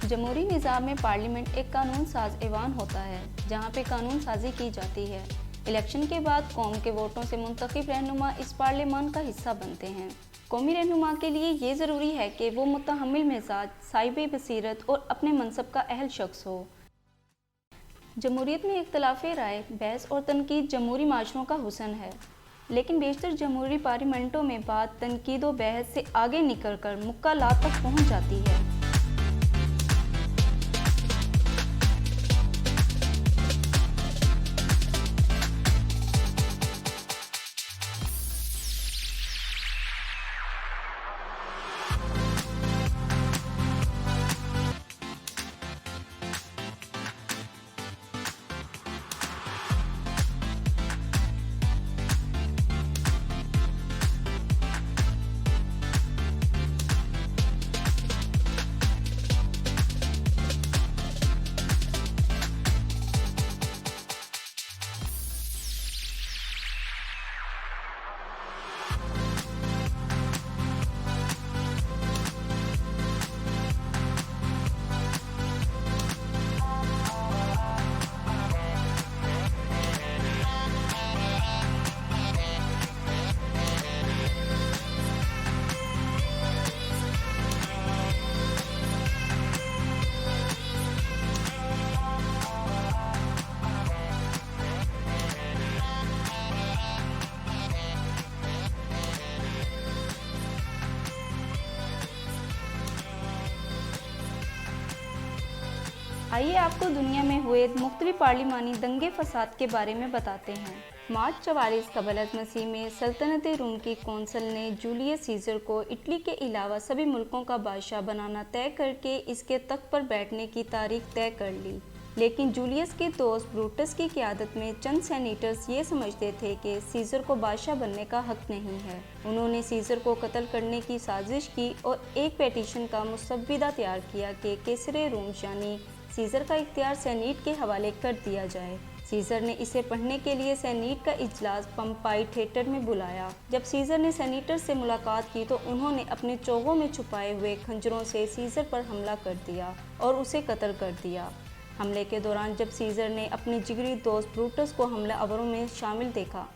जमहूरी निज़ाम में पार्लियामेंट एक कानून साज ऐवान होता है जहाँ पे कानून साजी की जाती है। इलेक्शन के बाद कौम के वोटों से मुंतखब रहनुमा इस पार्लियामान का हिस्सा बनते हैं। कौमी रहनुमा के लिए ये ज़रूरी है कि वो मुतहम्मिल मिजाज, साहिब बसीरत और अपने मनसब का अहल शख्स हो। जमहूरियत में इख्तिलाफ राय, बहस और तनकीद जमहूरी माशरों का हुस्न है, लेकिन बेशतर जमहूरी पार्लियामेंटों में बात तनकीद व बहस से आगे निकल कर मुक्कालात तक पहुँच जाती है। आइए आपको दुनिया में हुए मुख्तलिफ पार्लिमानी दंगे फसाद के बारे में बताते हैं। मार्च 44 क़बल मसीह में सल्तनत रोम की कौंसिल ने जूलियस सीज़र को इटली के अलावा सभी मुल्कों का बादशाह बनाना तय करके इसके तख्त पर बैठने की तारीख तय कर ली। लेकिन जूलियस के दोस्त ब्रूटस की क़यादत में चंद सेनेटर्स ये समझते थे कि सीज़र को बादशाह बनने का हक नहीं है। उन्होंने सीज़र को कत्ल करने की साजिश की और एक पेटिशन का मुसव्विदा तैयार किया कि कैसर रोम यानी सीज़र का इख्तियार सेनेट के हवाले कर दिया जाए। सीज़र ने इसे पढ़ने के लिए सेनेट का इजलास पंपाई थिएटर में बुलाया। जब सीज़र ने सेनेटर से मुलाकात की तो उन्होंने अपने चोगों में छुपाए हुए खंजरों से सीज़र पर हमला कर दिया और उसे कत्ल कर दिया। हमले के दौरान जब सीज़र ने अपने जिगरी दोस्त ब्रूटस को हमलावरों में शामिल देखा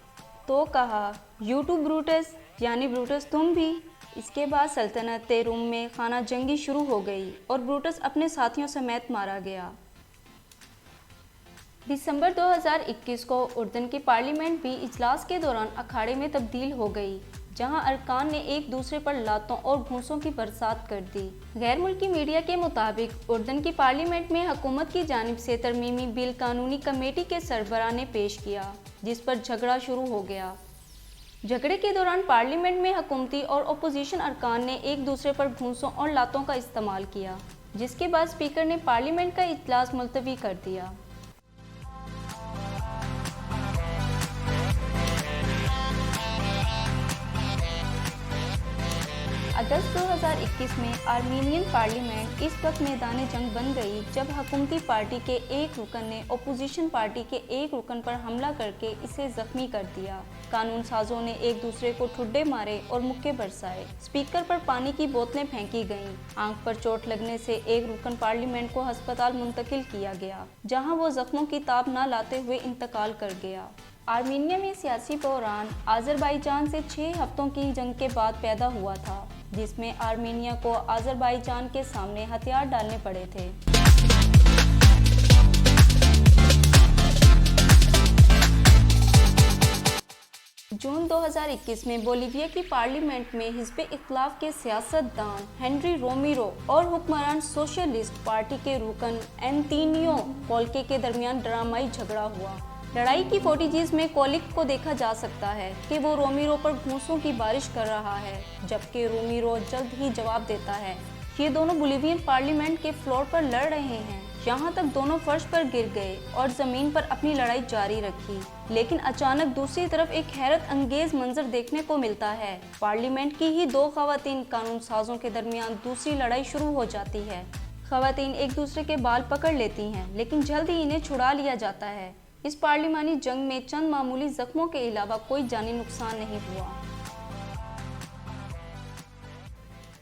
तो कहा, "यू टू ब्रूटस", यानी ब्रूटस तुम भी। इसके बाद सल्तनत रोम में खाना जंगी शुरू हो गई और ब्रूटस अपने साथियों समेत मारा गया। दिसंबर 2021 को उर्दन की पार्लियामेंट भी इजलास के दौरान अखाड़े में तब्दील हो गई, जहां अरकान ने एक दूसरे पर लातों और घूंसों की बरसात कर दी। गैर मुल्की मीडिया के मुताबिक उर्दन की पार्लियामेंट में हुकूमत की जानिब से तरमीमी बिल कानूनी कमेटी के सरबराह ने पेश किया, जिस पर झगड़ा शुरू हो गया। झगड़े के दौरान पार्लियामेंट में हुकूमती और अपोजिशन अरकान ने एक दूसरे पर घूंसों और लातों का इस्तेमाल किया, जिसके बाद स्पीकर ने पार्लियामेंट का इजलास मुलतवी कर दिया। अगस्त 2021 में आर्मीनियन पार्लियामेंट इस वक्त मैदान जंग बन गई जब हुकूमती पार्टी के एक रुकन ने अपोजिशन पार्टी के एक रुकन पर हमला करके इसे जख्मी कर दिया। कानून साजों ने एक दूसरे को ठुड्डे मारे और मुक्के बरसाए। स्पीकर पर पानी की बोतलें फेंकी गईं। आंख पर चोट लगने से एक रुकन पार्लियामेंट को अस्पताल मुंतकिल किया गया, जहां वो जख्मों की ताब न लाते हुए इंतकाल कर गया। आर्मीनिया में सियासी बहरान अज़रबाईजान से 6 हफ्तों की जंग के बाद पैदा हुआ था, जिसमें आर्मीनिया को अज़रबाईजान के सामने हथियार डालने पड़े थे। जून 2021 में बोलीविया की पार्लियामेंट में हिज़्ब इख्तिलाफ के सियासतदान हेनरी रोमेरो और हुक्मरान सोशलिस्ट पार्टी के रुकन एंतोनियो कोल्के के दरमियान ड्रामाई झगड़ा हुआ। लड़ाई की फुटेज में कोलिक को देखा जा सकता है कि वो रोमेरो पर घूंसों की बारिश कर रहा है, जबकि रोमेरो जल्द ही जवाब देता है। ये दोनों बोलीवियन पार्लियामेंट के फ्लोर पर लड़ रहे हैं, यहाँ तक दोनों फर्श पर गिर गए और ज़मीन पर अपनी लड़ाई जारी रखी। लेकिन अचानक दूसरी तरफ एक हैरत अंगेज मंजर देखने को मिलता है। पार्लियामेंट की ही 2 ख़वातीन कानून साजों के दरमियान दूसरी लड़ाई शुरू हो जाती है। ख़वातीन एक दूसरे के बाल पकड़ लेती हैं, लेकिन जल्द ही इन्हें छुड़ा लिया जाता है। इस पार्लिमानी जंग में चंद मामूली जख्मों के अलावा कोई जानी नुकसान नहीं हुआ।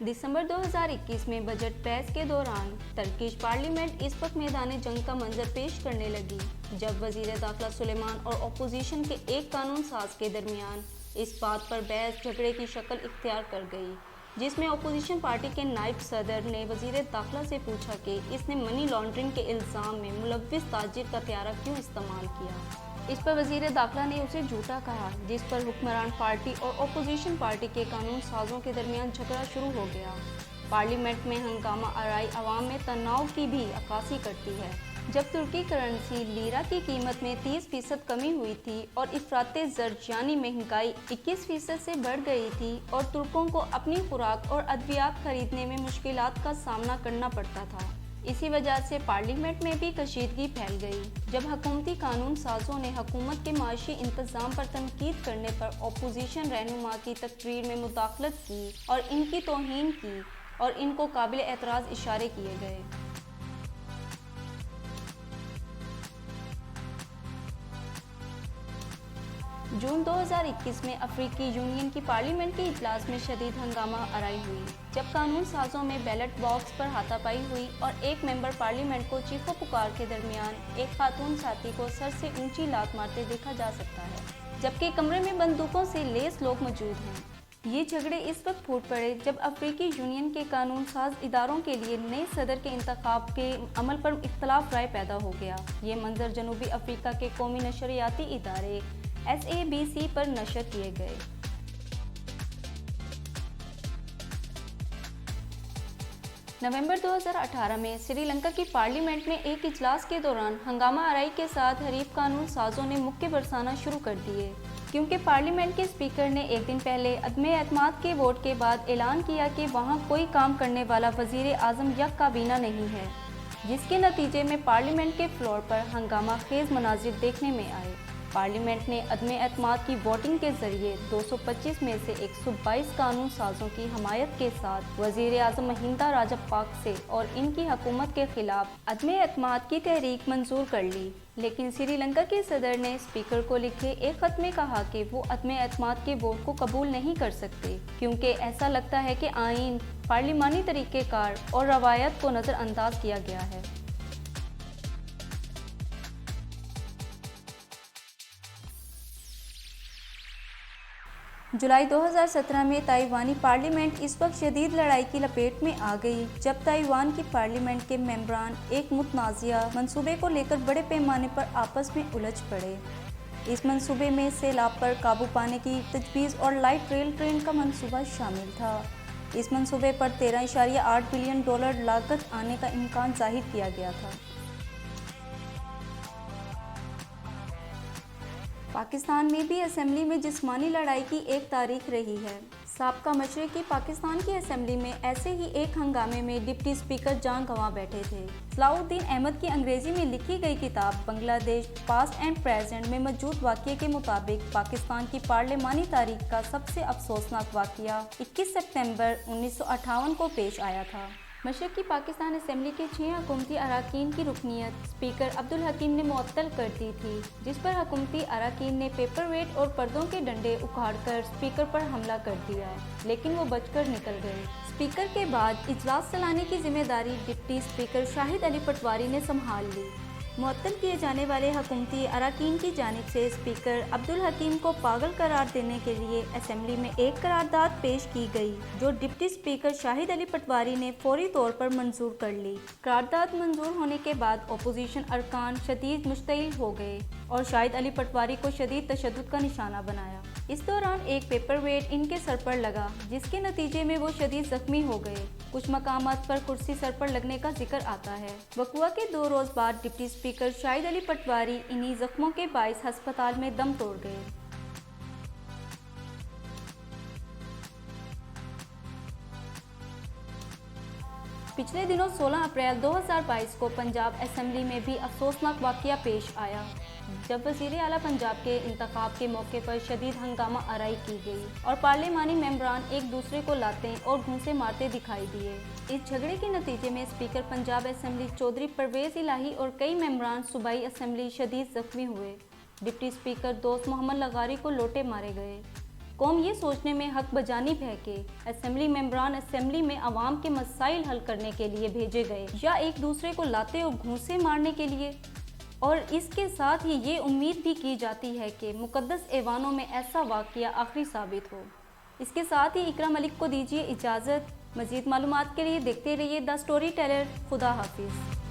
दिसंबर 2021 में बजट बहस के दौरान टर्किश पार्लियामेंट इस वक्त मैदान जंग का मंजर पेश करने लगी जब वजीर दाखिला सुलेमान और अपोजिशन के एक कानून साज के दरमियान इस बात पर बहस झगड़े की शक्ल इख्तियार कर गई, जिसमें अपोजिशन पार्टी के नायब सदर ने वजीर दाखिला से पूछा कि इसने मनी लॉन्ड्रिंग के इल्ज़ाम में मुलव्विस ताजिर का त्यारा क्यों इस्तेमाल किया। इस पर वजीर दाखिला ने उसे झूठा कहा, जिस पर हुक्मरान पार्टी और अपोजिशन पार्टी के कानून साजों के दरमियान झगड़ा शुरू हो गया। पार्लियामेंट में हंगामा आराई अवाम में तनाव की भी अक्कासी करती है। जब तुर्की करेंसी लीरा की कीमत में 30% कमी हुई थी और इफराते ज़र्ज यानी महंगाई 21% से बढ़ गई थी और तुर्कों को अपनी खुराक और अद्वियात खरीदने में मुश्किलात का सामना करना पड़ता था। इसी वजह से पार्लियामेंट में भी कशीदगी फैल गई जब हुकूमती कानून साजों ने हुकूमत के माशी इंतज़ाम पर तनकीद करने पर अपोजिशन रहनुमा की तकरीर में मुदाखलत की और इनकी तौहीन की और इनको काबिल एतराज़ इशारे किए गए। जून 2021 में अफ्रीकी यूनियन की पार्लियामेंट के इजलास में शदीद हंगामा आराई हुई जब कानून साजों में बैलेट बॉक्स पर हाथापाई हुई और एक मेंबर पार्लियामेंट को चीखो पुकार के दरमियान एक खातून साथी को सर से ऊंची लात मारते देखा जा सकता है, जबकि कमरे में बंदूकों से लैस लोग मौजूद हैं। ये झगड़े इस वक्त फूट पड़े जब अफ्रीकी यूनियन के कानून साज इदारों के लिए नए सदर के इंतखाब के अमल पर इख्तलाफ राय पैदा हो गया। ये मंजर जनूबी अफ्रीका के कौमी नशरियाती इदारे SABC पर नशर किए गए। नवंबर 2018 में श्रीलंका की पार्लियामेंट में एक इजलास के दौरान हंगामा आराई के साथ हरीफ कानून साजों ने मुक्के बरसाना शुरू कर दिए, क्योंकि पार्लियामेंट के स्पीकर ने एक दिन पहले अदमे एतमाद के वोट के बाद ऐलान किया कि वहां कोई काम करने वाला वजीर आज़म या काबीना नहीं है, जिसके नतीजे में पार्लियामेंट के फ्लोर पर हंगामा खेज मनाजिर देखने में आए। पार्लियामेंट ने अदमे एतमाद की वोटिंग के जरिए 225 में से 122 कानून साजों की हमायत के साथ वजीर आज़म महिंदा राजपक्से और इनकी हुकूमत के खिलाफ अदमे एतमाद की तहरीक मंजूर कर ली। लेकिन श्रीलंका के सदर ने स्पीकर को लिखे एक खत में कहा कि वो अदमे एतमाद के वोट को कबूल नहीं कर सकते, क्योंकि ऐसा लगता है कि आईन, पार्लिमानी तरीक़ेकार और रवायत को नज़रअंदाज किया गया है। जुलाई 2017 में ताइवानी पार्लियामेंट इस वक्त शदीद लड़ाई की लपेट में आ गई जब ताइवान की पार्लियामेंट के मेंबरान एक मुतनाज़िया मंसूबे को लेकर बड़े पैमाने पर आपस में उलझ पड़े। इस मंसूबे में सैलाब पर काबू पाने की तजवीज़ और लाइट रेल ट्रेन का मंसूबा शामिल था। इस मंसूबे पर $13.8 बिलियन लागत आने का इम्कान जाहिर किया गया था। पाकिस्तान में भी असेंबली में जिस्मानी लड़ाई की एक तारीख रही है। साबका मशरकी पाकिस्तान की असेंबली में ऐसे ही एक हंगामे में डिप्टी स्पीकर जान गंवा बैठे थे। सलाउद्दीन अहमद की अंग्रेजी में लिखी गई किताब बांग्लादेश पास्ट एंड प्रेजेंट में मौजूद वाक़ये के मुताबिक पाकिस्तान की पार्लिमानी तारीख का सबसे अफसोसनाक वाक़या 21 सितंबर 1958 को पेश आया था। मशरकी पाकिस्तान असेंबली के 6 हुकूमती अरकान की रुकनियत स्पीकर अब्दुल हकीम ने मुअत्तल कर दी थी, जिस पर हुकूमती अरकान ने पेपर वेट और पर्दों के डंडे उखाड़कर स्पीकर पर हमला कर दिया, लेकिन वो बचकर निकल गए। स्पीकर के बाद इजलास चलाने की जिम्मेदारी डिप्टी स्पीकर शाहिद अली पटवारी ने संभाल ली। मुअत्तल किए जाने वाले हुकूमती अरकान की जानिब से स्पीकर अब्दुल हकीम को पागल करार देने के लिए असेंबली में एक करारदाद पेश की गई, जो डिप्टी स्पीकर शाहिद अली पटवारी ने फौरी तौर पर मंजूर कर ली। करारदाद मंजूर होने के बाद अपोजिशन अरकान शदीद मुश्तइल हो गए और शाहिद अली पटवारी को शदीद तशद्दुद का निशाना बनाया। इस दौरान एक पेपर वेट इनके सर पर लगा, जिसके नतीजे में वो शदीद जख्मी हो गए। कुछ मकामात पर कुर्सी सर पर लगने का जिक्र आता है। वक़्वा के 2 रोज़ बाद डिप्टी स्पीकर शाहिद अली पटवारी इन्हीं जख्मों के बाइस हस्पताल में दम तोड़ गए। पिछले दिनों 16 अप्रैल 2022 को पंजाब असेंबली में भी अफसोसनाक वाक़या पेश आया, जब वज़ीर आला पंजाब के इंतखाब के मौके पर शदीद हंगामा आराई की गई और पार्लिमानी मेंबरान एक दूसरे को लाते और घूंसे मारते दिखाई दिए। इस झगड़े के नतीजे में स्पीकर पंजाब असेंबली चौधरी परवेज़ इलाही और कई मेंबरान सूबाई असेंबली शदीद जख्मी हुए। डिप्टी स्पीकर दोस्त मोहम्मद लगारी को लोटे मारे गए। قوم یہ سوچنے میں حق بجانب ہے کہ اسمبلی ممبران اسمبلی میں عوام کے مسائل حل کرنے کے لیے بھیجے گئے یا ایک دوسرے کو لاتے اور گھونسے مارنے کے لیے، اور اس کے ساتھ ہی یہ امید بھی کی جاتی ہے کہ مقدس ایوانوں میں ایسا واقعہ آخری ثابت ہو۔ اس کے ساتھ ہی اقرا ملک کو دیجیے اجازت۔ مزید معلومات کے لیے دیکھتے رہیے دا سٹوری ٹیلر۔ خدا حافظ۔